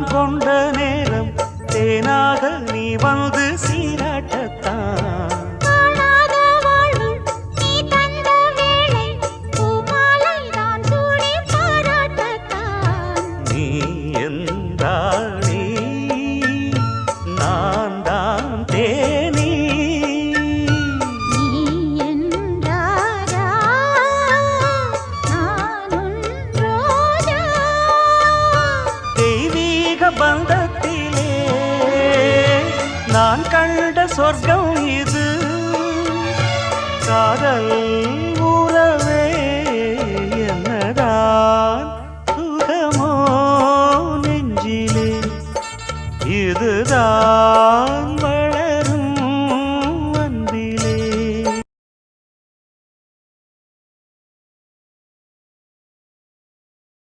நான் கொண்ட நேரம் தேனாக நீ வந்து சீராட்டத்தான் நீ என்றாளி நான் தான் தேனி பந்தத்திலே நான் கண்ட சொர்க்கம் இது காதல்